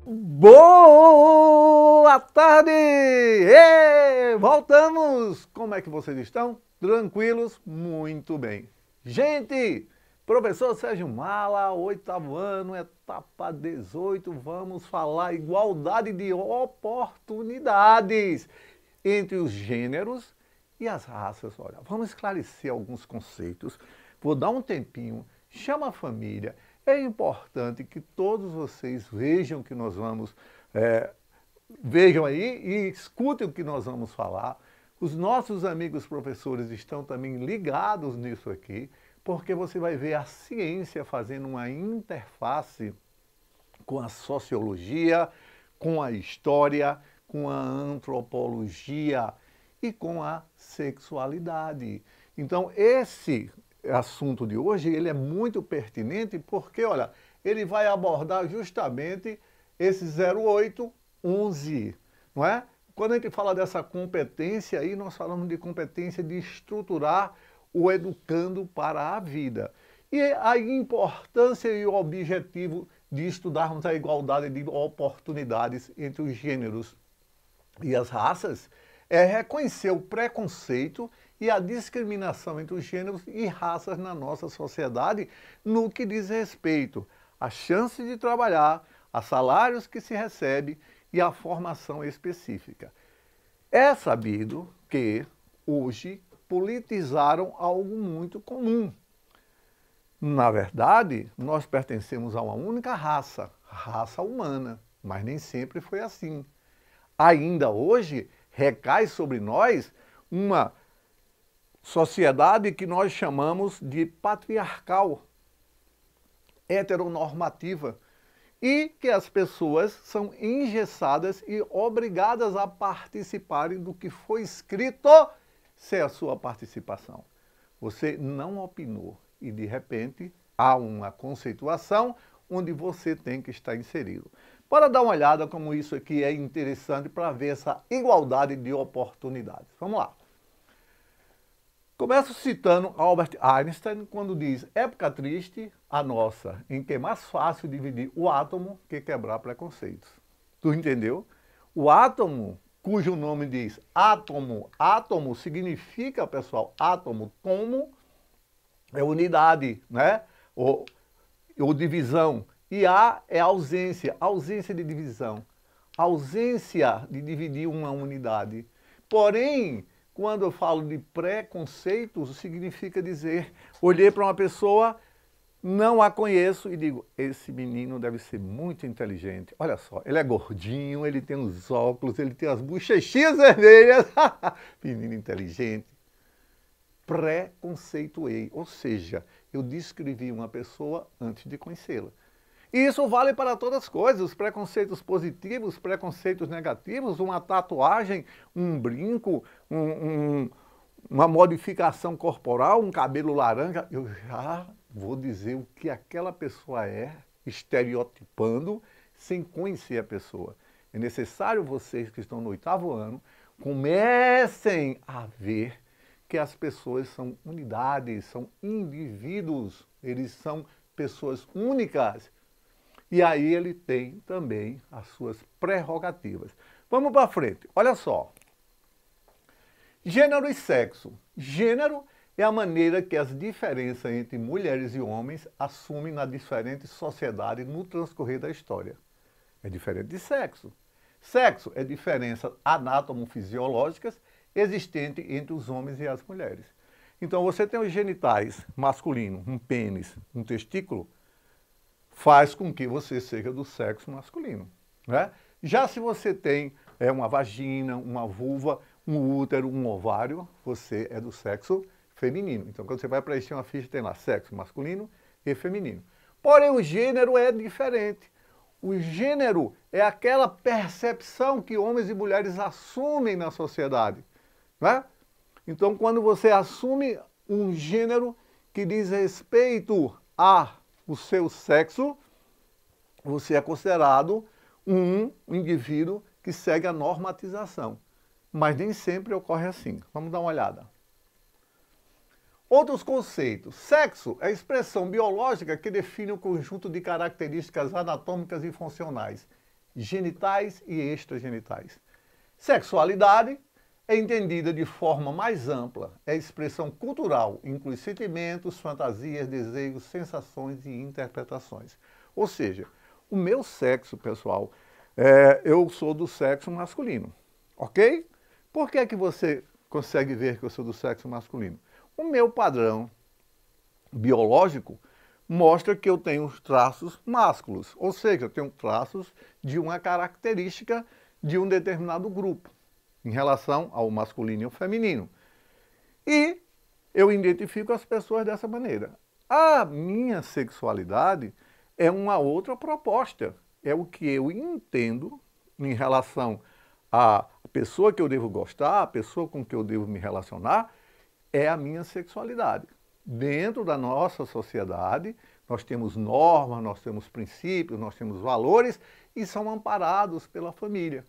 Boa tarde! Voltamos! Como é que vocês estão? Tranquilos? Muito bem. Gente, professor Sérgio Mala, 8º ano, etapa 18, vamos falar igualdade de oportunidades entre os gêneros e as raças. Olha, vamos esclarecer alguns conceitos. Vou dar um tempinho, chama a família. É importante que todos vocês vejam que nós vamos, vejam aí e escutem o que nós vamos falar. Os nossos amigos professores estão também ligados nisso aqui, porque você vai ver a ciência fazendo uma interface com a sociologia, com a história, com a antropologia e com a sexualidade. Então, esse assunto de hoje, ele é muito pertinente porque, olha, ele vai abordar justamente esse 0811, não é? Quando a gente fala dessa competência aí, nós falamos de competência de estruturar o educando para a vida. E a importância e o objetivo de estudarmos a igualdade de oportunidades entre os gêneros e as raças é reconhecer o preconceito e a discriminação entre os gêneros e raças na nossa sociedade no que diz respeito à chance de trabalhar, a salários que se recebe e a formação específica. É sabido que hoje politizaram algo muito comum. Na verdade, nós pertencemos a uma única raça, raça humana, mas nem sempre foi assim. Ainda hoje recai sobre nós uma sociedade que nós chamamos de patriarcal, heteronormativa, e que as pessoas são engessadas e obrigadas a participarem do que foi escrito sem a sua participação. Você não opinou e, de repente, há uma conceituação onde você tem que estar inserido. Bora dar uma olhada como isso aqui é interessante para ver essa igualdade de oportunidades. Vamos lá. Começo citando Albert Einstein quando diz: época triste, a nossa, em que é mais fácil dividir o átomo que quebrar preconceitos. Tu entendeu? O átomo, cujo nome diz átomo, átomo significa, pessoal, átomo, tomo, é unidade, né? Ou divisão. E A é ausência, ausência de divisão, ausência de dividir uma unidade. Porém, quando eu falo de preconceitos, significa dizer, olhei para uma pessoa, não a conheço e digo, esse menino deve ser muito inteligente. Olha só, ele é gordinho, ele tem os óculos, ele tem as bochechinhas vermelhas. Menino inteligente. Preconceituei, ou seja, eu descrevi uma pessoa antes de conhecê-la. E isso vale para todas as coisas, os preconceitos positivos, preconceitos negativos, uma tatuagem, um brinco, uma modificação corporal, um cabelo laranja. Eu já vou dizer o que aquela pessoa é, estereotipando, sem conhecer a pessoa. É necessário vocês que estão no 8º ano comecem a ver que as pessoas são unidades, são indivíduos, eles são pessoas únicas. E aí ele tem também as suas prerrogativas. Vamos para frente. Olha só. Gênero e sexo. Gênero é a maneira que as diferenças entre mulheres e homens assumem na diferente sociedade no transcorrer da história. É diferente de sexo. Sexo é diferenças anátomo-fisiológicas existentes entre os homens e as mulheres. Então você tem os genitais masculinos, um pênis, um testículo, faz com que você seja do sexo masculino, né? Já se você tem uma vagina, uma vulva, um útero, um ovário, você é do sexo feminino. Então, quando você vai preencher uma ficha, tem lá sexo masculino e feminino. Porém, o gênero é diferente. O gênero é aquela percepção que homens e mulheres assumem na sociedade, né? Então, quando você assume um gênero que diz respeito o seu sexo, você é considerado um indivíduo que segue a normatização. Mas nem sempre ocorre assim. Vamos dar uma olhada. Outros conceitos. Sexo é a expressão biológica que define o conjunto de características anatômicas e funcionais. genitais e extragenitais. Sexualidade é entendida de forma mais ampla, é expressão cultural, inclui sentimentos, fantasias, desejos, sensações e interpretações. Ou seja, o meu sexo, pessoal, eu sou do sexo masculino, ok? Por que é que você consegue ver que eu sou do sexo masculino? O meu padrão biológico mostra que eu tenho os traços másculos, ou seja, eu tenho traços de uma característica de um determinado grupo, em relação ao masculino e ao feminino. E eu identifico as pessoas dessa maneira. A minha sexualidade é uma outra proposta, é o que eu entendo em relação à pessoa que eu devo gostar, a pessoa com que eu devo me relacionar, é a minha sexualidade. Dentro da nossa sociedade, nós temos normas, nós temos princípios, nós temos valores e são amparados pela família.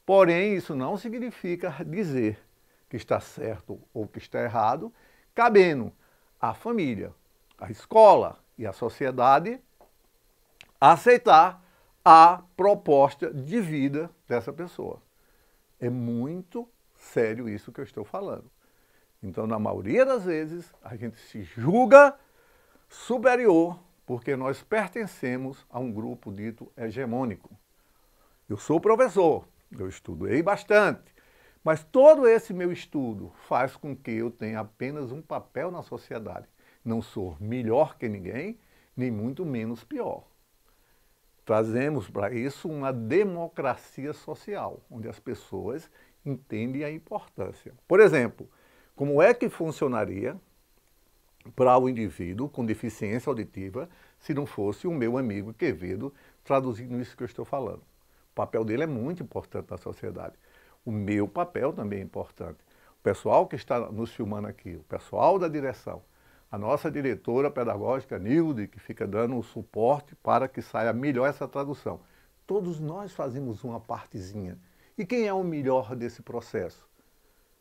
Porém, isso não significa dizer que está certo ou que está errado, cabendo à família, à escola e à sociedade aceitar a proposta de vida dessa pessoa. É muito sério isso que eu estou falando. Então, na maioria das vezes, a gente se julga superior porque nós pertencemos a um grupo dito hegemônico. Eu sou professor, eu estudei bastante, mas todo esse meu estudo faz com que eu tenha apenas um papel na sociedade. Não sou melhor que ninguém, nem muito menos pior. Trazemos para isso uma democracia social, onde as pessoas entendem a importância. Por exemplo, como é que funcionaria para o indivíduo com deficiência auditiva se não fosse o meu amigo Quevedo traduzindo isso que eu estou falando? O papel dele é muito importante na sociedade. O meu papel também é importante. O pessoal que está nos filmando aqui, o pessoal da direção, a nossa diretora pedagógica, Nilde, que fica dando o suporte para que saia melhor essa tradução. Todos nós fazemos uma partezinha. E quem é o melhor desse processo?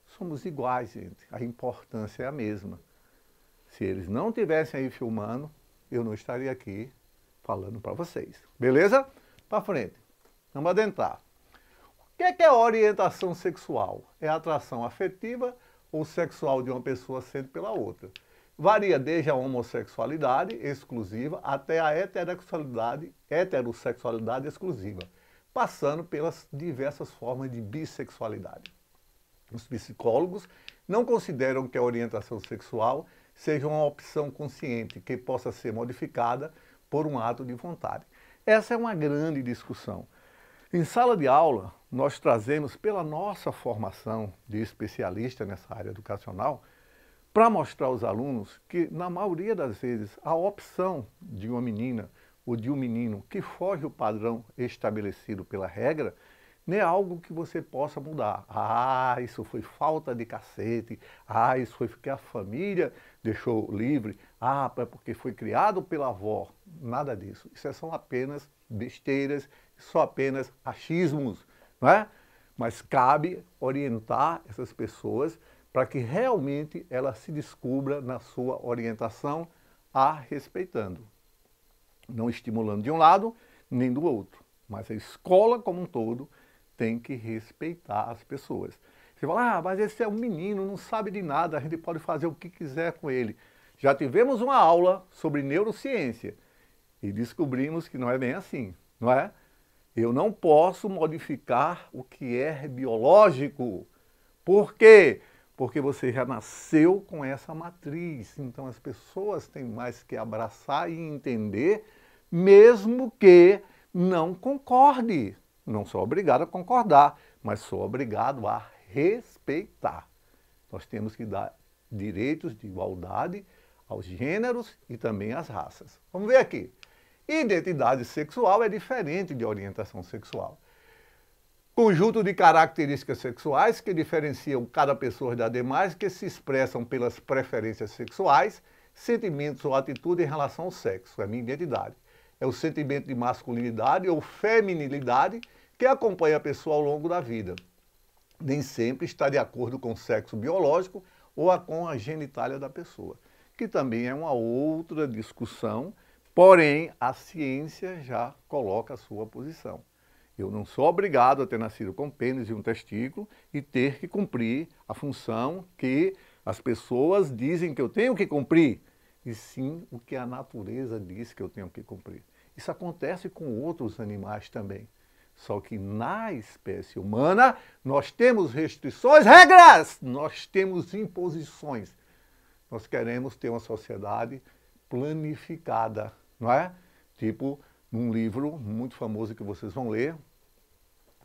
Somos iguais, gente. A importância é a mesma. Se eles não estivessem aí filmando, eu não estaria aqui falando para vocês. Beleza? Para frente. Vamos adentrar. O que é orientação sexual? É a atração afetiva ou sexual de uma pessoa sendo pela outra. Varia desde a homossexualidade exclusiva até a heterossexualidade exclusiva, passando pelas diversas formas de bissexualidade. Os psicólogos não consideram que a orientação sexual seja uma opção consciente que possa ser modificada por um ato de vontade. Essa é uma grande discussão. Em sala de aula, nós trazemos pela nossa formação de especialista nessa área educacional para mostrar aos alunos que, na maioria das vezes, a opção de uma menina ou de um menino que foge do padrão estabelecido pela regra não é algo que você possa mudar. Ah, isso foi falta de cacete. Ah, isso foi porque a família deixou livre. Ah, é porque foi criado pela avó. Nada disso. Isso são apenas besteiras, só apenas achismos, não é? Mas cabe orientar essas pessoas para que realmente ela se descubra na sua orientação a respeitando. Não estimulando de um lado, nem do outro. Mas a escola como um todo tem que respeitar as pessoas. Você fala, ah, mas esse é um menino, não sabe de nada, a gente pode fazer o que quiser com ele. Já tivemos uma aula sobre neurociência e descobrimos que não é bem assim, não é? Eu não posso modificar o que é biológico. Por quê? Porque você já nasceu com essa matriz. Então as pessoas têm mais que abraçar e entender, mesmo que não concorde. Não sou obrigado a concordar, mas sou obrigado a respeitar. Nós temos que dar direitos de igualdade aos gêneros e também às raças. Vamos ver aqui. Identidade sexual é diferente de orientação sexual. Conjunto de características sexuais que diferenciam cada pessoa das demais, que se expressam pelas preferências sexuais, sentimentos ou atitude em relação ao sexo. É a minha identidade. É o sentimento de masculinidade ou feminilidade que acompanha a pessoa ao longo da vida. Nem sempre está de acordo com o sexo biológico ou com a genitália da pessoa, que também é uma outra discussão, porém a ciência já coloca a sua posição. Eu não sou obrigado a ter nascido com pênis e um testículo e ter que cumprir a função que as pessoas dizem que eu tenho que cumprir, e sim o que a natureza diz que eu tenho que cumprir. Isso acontece com outros animais também. Só que na espécie humana nós temos restrições, regras, nós temos imposições. Nós queremos ter uma sociedade planificada, não é? Tipo, num livro muito famoso que vocês vão ler,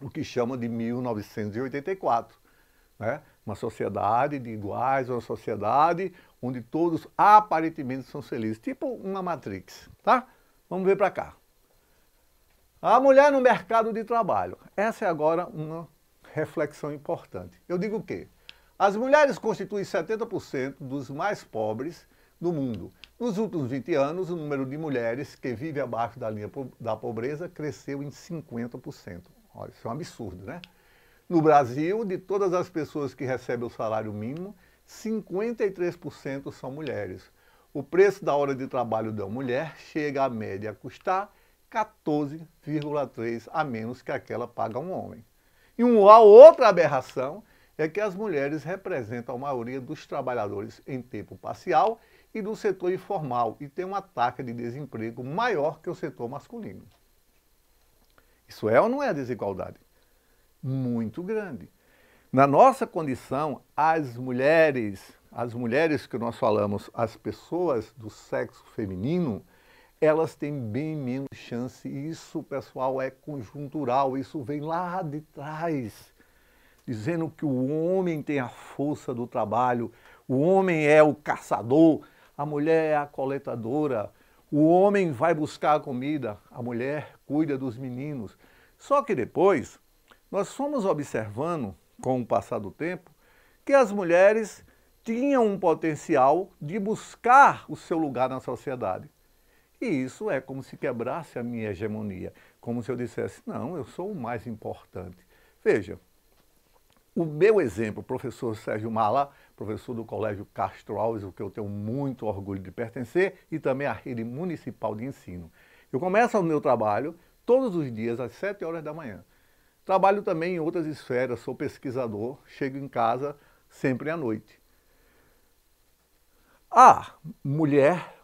o que chama de 1984. Né? Uma sociedade de iguais, uma sociedade onde todos aparentemente são felizes. Tipo uma Matrix, tá? Vamos ver para cá. A mulher no mercado de trabalho. Essa é agora uma reflexão importante. Eu digo o quê? As mulheres constituem 70% dos mais pobres do mundo. Nos últimos 20 anos, o número de mulheres que vivem abaixo da linha da pobreza cresceu em 50%. Olha, isso é um absurdo, né? No Brasil, de todas as pessoas que recebem o salário mínimo, 53% são mulheres. O preço da hora de trabalho da mulher chega à média a custar 14,3 a menos que aquela paga um homem. E uma outra aberração é que as mulheres representam a maioria dos trabalhadores em tempo parcial e do setor informal e tem uma taxa de desemprego maior que o setor masculino. Isso é ou não é desigualdade? Muito grande. Na nossa condição, as mulheres que nós falamos, as pessoas do sexo feminino, elas têm bem menos chance. Isso, pessoal, é conjuntural, isso vem lá de trás, dizendo que o homem tem a força do trabalho, o homem é o caçador, a mulher é a coletadora, o homem vai buscar a comida, a mulher cuida dos meninos. Só que depois, nós fomos observando, com o passar do tempo, que as mulheres tinham um potencial de buscar o seu lugar na sociedade. E isso é como se quebrasse a minha hegemonia, como se eu dissesse, não, eu sou o mais importante. Veja, o meu exemplo, o professor Sérgio Mala, professor do Colégio Castro Alves, o que eu tenho muito orgulho de pertencer, e também a rede municipal de ensino. Eu começo o meu trabalho todos os dias às 7 horas da manhã. Trabalho também em outras esferas, sou pesquisador, chego em casa sempre à noite. A mulher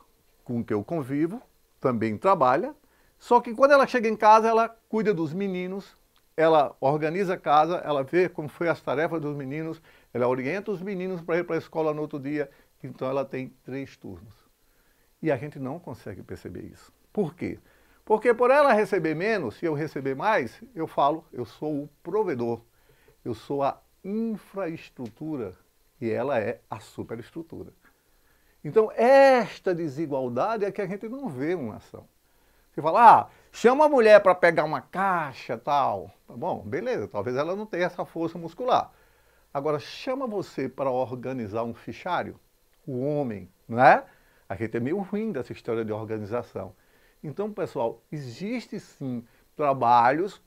com que eu convivo também trabalha, só que quando ela chega em casa, ela cuida dos meninos, ela organiza a casa, ela vê como foi as tarefas dos meninos, ela orienta os meninos para ir para a escola no outro dia, então ela tem 3 turnos. E a gente não consegue perceber isso. Por quê? Porque por ela receber menos, se eu receber mais, eu falo, eu sou o provedor, eu sou a infraestrutura e ela é a superestrutura. Então, esta desigualdade é que a gente não vê uma ação. Você fala, chama a mulher para pegar uma caixa, tal. Tá bom, beleza, talvez ela não tenha essa força muscular. Agora, chama você para organizar um fichário, o homem, não é? A gente é meio ruim dessa história de organização. Então, pessoal, existe sim trabalhos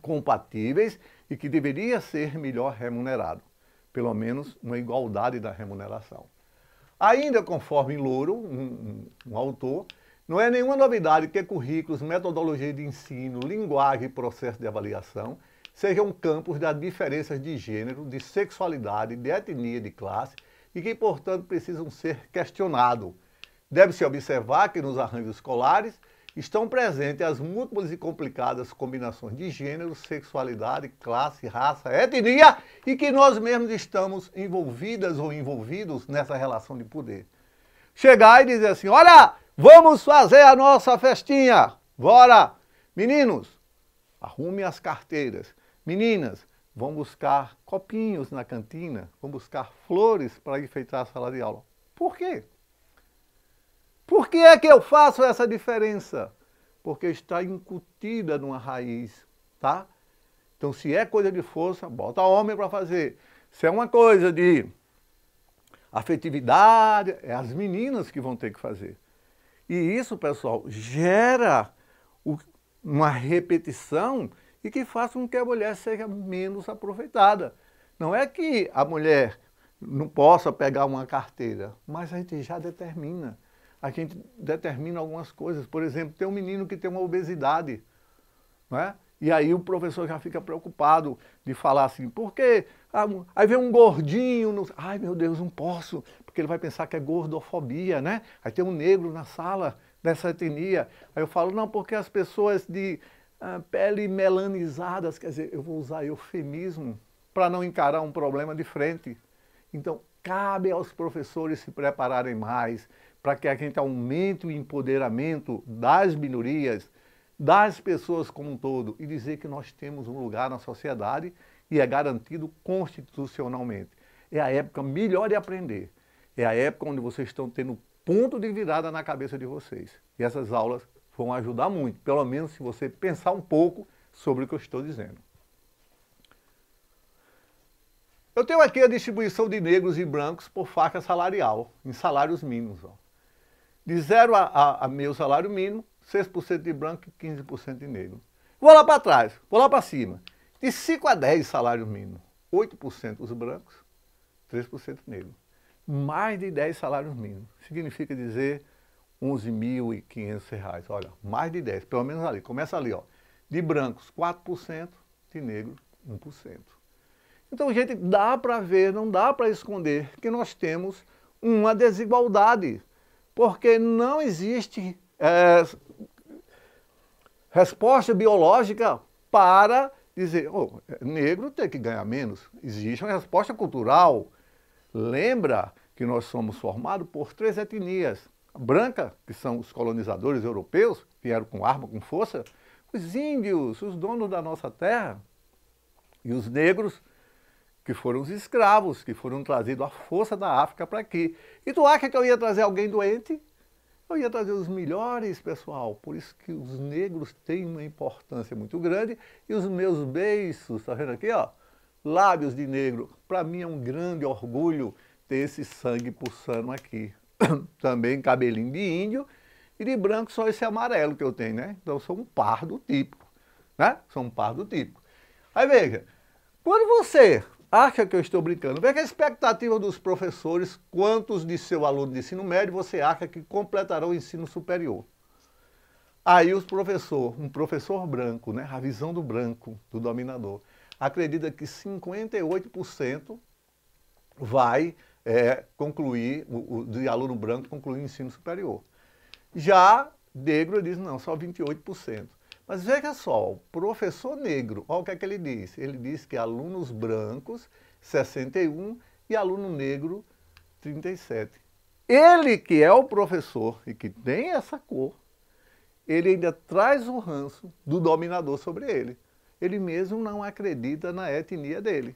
compatíveis e que deveria ser melhor remunerado. Pelo menos uma igualdade da remuneração. Ainda conforme Louro, um autor, não é nenhuma novidade que currículos, metodologia de ensino, linguagem e processo de avaliação sejam campos das diferenças de gênero, de sexualidade, de etnia, de classe e que, portanto, precisam ser questionados. Deve-se observar que nos arranjos escolares estão presentes as múltiplas e complicadas combinações de gênero, sexualidade, classe, raça, etnia e que nós mesmos estamos envolvidas ou envolvidos nessa relação de poder. Chegar e dizer assim, olha, vamos fazer a nossa festinha, bora! Meninos, arrume as carteiras. Meninas, vão buscar copinhos na cantina, vão buscar flores para enfeitar a sala de aula. Por quê? Por que é que eu faço essa diferença? Porque está incutida numa raiz, tá? Então, se é coisa de força, bota homem para fazer. Se é uma coisa de afetividade, é as meninas que vão ter que fazer. E isso, pessoal, gera uma repetição e que faz com que a mulher seja menos aproveitada. Não é que a mulher não possa pegar uma carteira, mas a gente já determina. A gente determina algumas coisas. Por exemplo, tem um menino que tem uma obesidade, não é? E aí o professor já fica preocupado de falar assim, porque aí vem um gordinho, ai meu Deus, não posso, porque ele vai pensar que é gordofobia, né? Aí tem um negro na sala dessa etnia. Aí eu falo, não, porque as pessoas de pele melanizadas, quer dizer, eu vou usar eufemismo para não encarar um problema de frente. Então, cabe aos professores se prepararem mais para que a gente aumente o empoderamento das minorias, das pessoas como um todo, e dizer que nós temos um lugar na sociedade e é garantido constitucionalmente. É a época melhor de aprender. É a época onde vocês estão tendo ponto de virada na cabeça de vocês. E essas aulas vão ajudar muito, pelo menos se você pensar um pouco sobre o que eu estou dizendo. Eu tenho aqui a distribuição de negros e brancos por faixa salarial, em salários mínimos. Ó. De 0 a meu salário mínimo, 6% de branco e 15% de negro. Vou lá para trás, vou lá para cima. De 5 a 10 salários mínimos, 8% os brancos, 3% negros. Mais de 10 salários mínimos. Significa dizer R$11.500. Olha, mais de 10, pelo menos ali. Começa ali, ó. De brancos, 4%, de negros, 1%. Então, gente, dá para ver, não dá para esconder que nós temos uma desigualdade, porque não existe resposta biológica para dizer, oh, negro tem que ganhar menos. Existe uma resposta cultural. Lembra que nós somos formados por 3 etnias. A branca, que são os colonizadores europeus, vieram com arma, com força, os índios, os donos da nossa terra, e os negros, que foram os escravos, que foram trazidos à força da África para aqui. E tu acha que eu ia trazer alguém doente? Eu ia trazer os melhores, pessoal. Por isso que os negros têm uma importância muito grande. E os meus beiços, tá vendo aqui, ó? Lábios de negro. Para mim é um grande orgulho ter esse sangue pulsando aqui. Também cabelinho de índio. E de branco só esse amarelo que eu tenho, né? Então eu sou um pardo típico, né? Sou um pardo típico. Aí veja, quando você acha que eu estou brincando, veja a expectativa dos professores, quantos de seu aluno de ensino médio você acha que completarão o ensino superior. Aí um professor branco, né, a visão do branco, do dominador, acredita que 58% vai concluir, de aluno branco concluir o ensino superior. Já negro diz, não, só 28%. Mas veja só, o professor negro, olha o que é que ele diz. Ele diz que alunos brancos, 61, e aluno negro, 37. Ele que é o professor e que tem essa cor, ele ainda traz o ranço do dominador sobre ele. Ele mesmo não acredita na etnia dele.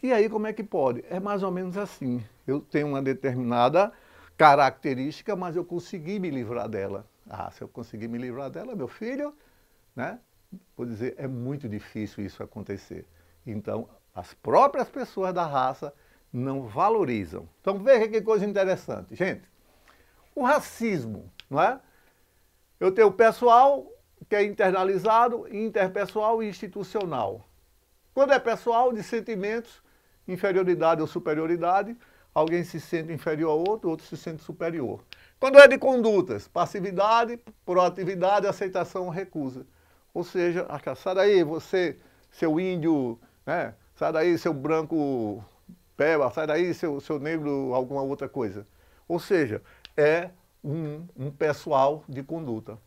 E aí como é que pode? É mais ou menos assim. Eu tenho uma determinada característica, mas eu consegui me livrar dela. Ah, se eu conseguir me livrar dela, meu filho, né? Vou dizer, é muito difícil isso acontecer. Então, as próprias pessoas da raça não valorizam. Então, veja que coisa interessante. Gente, o racismo, não é? Eu tenho o pessoal que é internalizado, interpessoal e institucional. Quando é pessoal, de sentimentos, inferioridade ou superioridade, alguém se sente inferior ao outro, outro se sente superior. Quando é de condutas, passividade, proatividade, aceitação ou recusa. Ou seja, sai daí você, seu índio, né? Sai daí seu branco peba, sai daí seu negro alguma outra coisa. Ou seja, é um pessoal de conduta.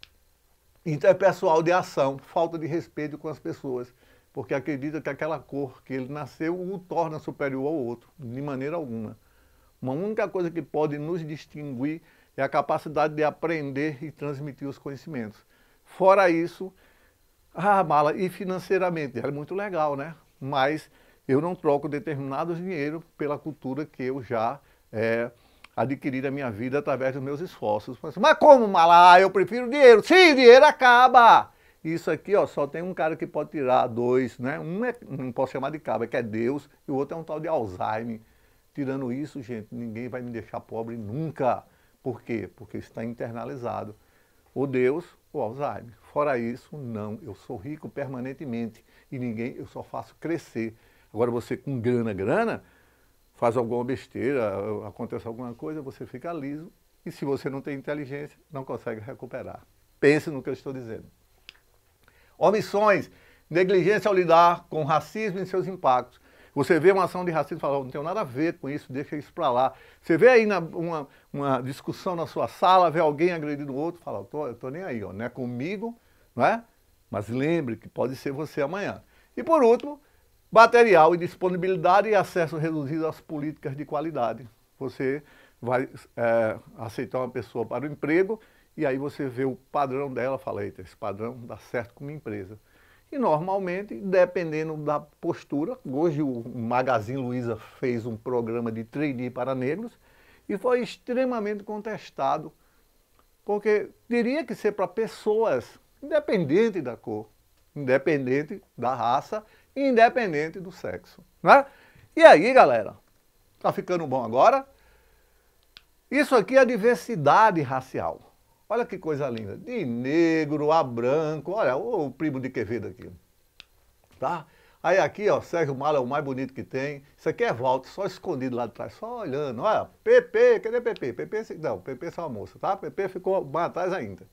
Interpessoal de ação, falta de respeito com as pessoas, porque acredita que aquela cor que ele nasceu o torna superior ao outro, de maneira alguma. Uma única coisa que pode nos distinguir é a capacidade de aprender e transmitir os conhecimentos. Fora isso, Mala, e financeiramente, é muito legal, né? Mas eu não troco determinados dinheiro pela cultura que eu já adquiri na minha vida através dos meus esforços. Mas como, Mala? Eu prefiro dinheiro. Sim, dinheiro acaba! Isso aqui, ó, só tem um cara que pode tirar 2, né? Um não posso chamar de cabra, que é Deus, e o outro é um tal de Alzheimer. Tirando isso, gente, ninguém vai me deixar pobre nunca. Por quê? Porque está internalizado. Ou Deus ou Alzheimer. Fora isso, não. Eu sou rico permanentemente e ninguém, eu só faço crescer. Agora você com grana, faz alguma besteira, acontece alguma coisa, você fica liso e se você não tem inteligência, não consegue recuperar. Pense no que eu estou dizendo. Omissões. Negligência ao lidar com racismo e seus impactos. Você vê uma ação de racismo e fala, não tenho nada a ver com isso, deixa isso para lá. Você vê aí uma discussão na sua sala, vê alguém agredindo o outro, fala, eu tô nem aí, ó, não é comigo, não é? Mas lembre que pode ser você amanhã. E por último, material e disponibilidade e acesso reduzido às políticas de qualidade. Você vai aceitar uma pessoa para o emprego e aí você vê o padrão dela e fala, eita, esse padrão dá certo com minha empresa. E normalmente, dependendo da postura, hoje o Magazine Luiza fez um programa de trainee para negros e foi extremamente contestado, porque teria que ser para pessoas, independente da cor, independente da raça, independente do sexo, né? E aí, galera, tá ficando bom agora? Isso aqui é a diversidade racial. Olha que coisa linda, de negro a branco, olha o primo de Quevedo aqui, tá? Aí aqui, ó, Sérgio Maia é o mais bonito que tem, isso aqui é Walter, só escondido lá de trás, só olhando, olha, PP, cadê PP? PP, não, PP é só a moça, tá? PP ficou mais atrás ainda.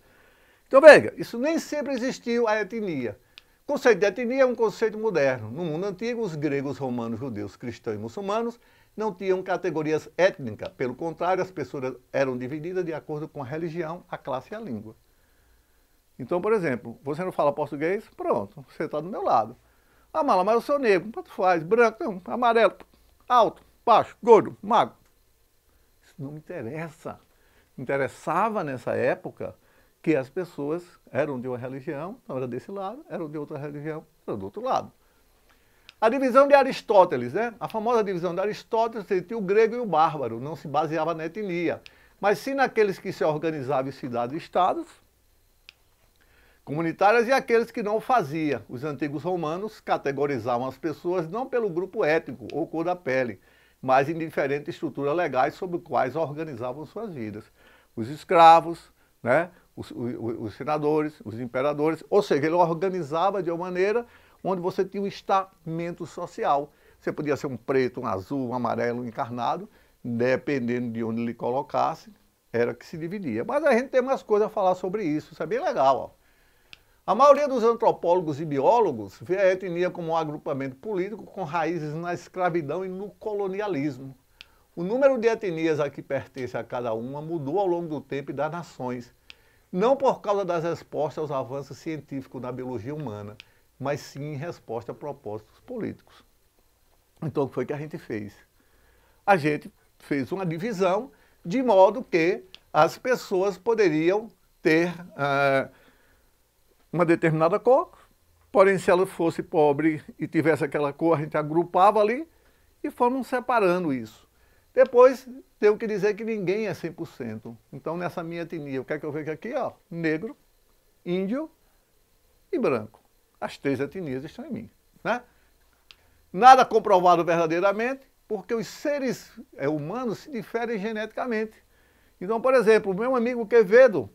Então veja, isso nem sempre existiu a etnia. O conceito de etnia é um conceito moderno. No mundo antigo, os gregos, romanos, judeus, cristãos e muçulmanos não tinham categorias étnicas. Pelo contrário, as pessoas eram divididas de acordo com a religião, a classe e a língua. Então, por exemplo, você não fala português? Pronto, você está do meu lado. Ah, Mala, mas eu sou negro, tanto faz, branco, não, amarelo, alto, baixo, gordo, magro. Isso não me interessa. Me interessava nessa época que as pessoas eram de uma religião, não era desse lado, eram de outra religião, era do outro lado. A divisão de Aristóteles, né? A famosa divisão de Aristóteles entre o grego e o bárbaro, não se baseava na etnia, mas sim naqueles que se organizavam em cidades e estados comunitárias e aqueles que não o faziam. Os antigos romanos categorizavam as pessoas não pelo grupo étnico ou cor da pele, mas em diferentes estruturas legais sobre as quais organizavam suas vidas. Os escravos, né? Os senadores, os imperadores, ou seja, ele organizava de uma maneira onde você tinha um estamento social. Você podia ser um preto, um azul, um amarelo, um encarnado, dependendo de onde ele colocasse, era que se dividia. Mas a gente tem umas coisas a falar sobre isso, isso é bem legal. Ó. A maioria dos antropólogos e biólogos vê a etnia como um agrupamento político com raízes na escravidão e no colonialismo. O número de etnias a que pertence a cada uma mudou ao longo do tempo e das nações, não por causa das respostas aos avanços científicos na biologia humana, mas sim em resposta a propósitos políticos. Então, o que foi que a gente fez? A gente fez uma divisão de modo que as pessoas poderiam ter uma determinada cor, porém, se ela fosse pobre e tivesse aquela cor, a gente agrupava ali e fomos separando isso. Depois, tenho que dizer que ninguém é 100%. Então, nessa minha etnia, o que é que eu vejo aqui? Ó, negro, índio e branco. As três etnias estão em mim, né? Nada comprovado verdadeiramente, porque os seres humanos se diferem geneticamente. Então, por exemplo, o meu amigo Quevedo,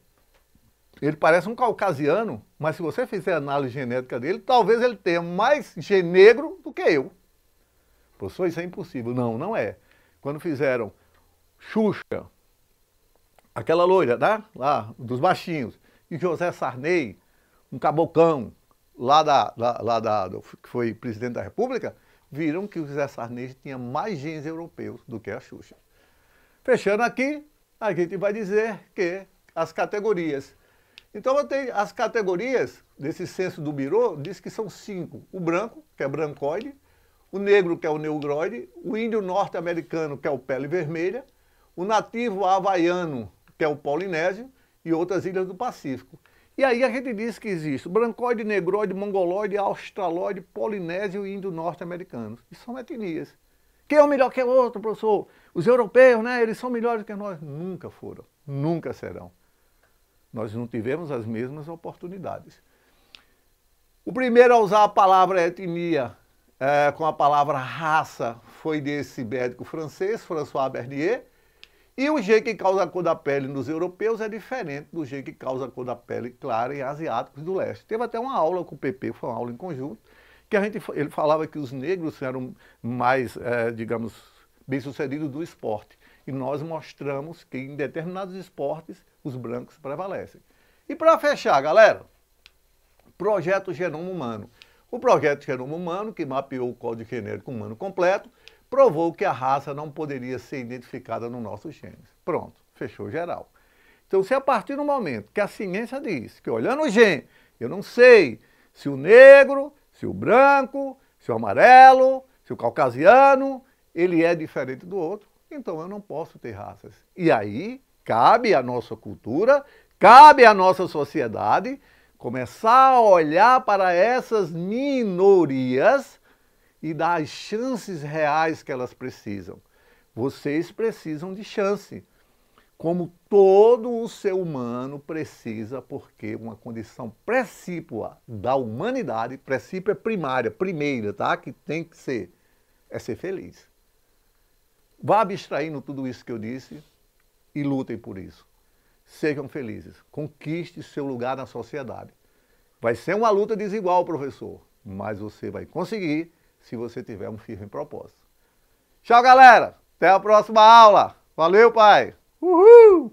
ele parece um caucasiano, mas se você fizer a análise genética dele, talvez ele tenha mais negro do que eu. Professor, isso é impossível. Não, não é. Quando fizeram Xuxa, aquela loira, né? Lá dos baixinhos, e José Sarney, um cabocão, que foi presidente da República, viram que o José Sarney tinha mais genes europeus do que a Xuxa. Fechando aqui, a gente vai dizer que as categorias. Então, eu tenho as categorias desse censo do Birô, diz que são 5. O branco, que é brancoide, o negro, que é o negroide, o índio norte-americano, que é o pele vermelha, o nativo havaiano, que é o polinésio, e outras ilhas do Pacífico. E aí a gente diz que existe o brancoide, negroide, mongoloide, australoide, polinésio e índio norte-americanos. E são etnias. Quem é um melhor que o outro, professor? Os europeus, né? Eles são melhores que nós. Nunca foram, nunca serão. Nós não tivemos as mesmas oportunidades. O primeiro a usar a palavra etnia com a palavra raça foi desse médico francês, François Bernier, e o jeito que causa a cor da pele nos europeus é diferente do jeito que causa a cor da pele clara em asiáticos do leste. Teve até uma aula com o PP, foi uma aula em conjunto, que ele falava que os negros eram mais, digamos, bem-sucedidos do esporte. E nós mostramos que em determinados esportes os brancos prevalecem. E para fechar, galera, Projeto Genoma Humano. O projeto Genoma Humano, que mapeou o código genético humano completo, provou que a raça não poderia ser identificada nos nossos genes. Pronto, fechou geral. Então, se a partir do momento que a ciência diz que olhando o gene, eu não sei se o negro, se o branco, se o amarelo, se o caucasiano, ele é diferente do outro, então eu não posso ter raças. E aí, cabe à nossa cultura, cabe à nossa sociedade começar a olhar para essas minorias e dar as chances reais que elas precisam. Vocês precisam de chance, como todo o ser humano precisa, porque uma condição precípua da humanidade, precípio é primária, primeira, tá? Que tem que ser, é ser feliz. Vá abstraindo tudo isso que eu disse e lutem por isso. Sejam felizes, conquiste seu lugar na sociedade. Vai ser uma luta desigual, professor, mas você vai conseguir se você tiver um firme propósito. Tchau, galera! Até a próxima aula! Valeu, pai! Uhul!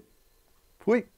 Fui!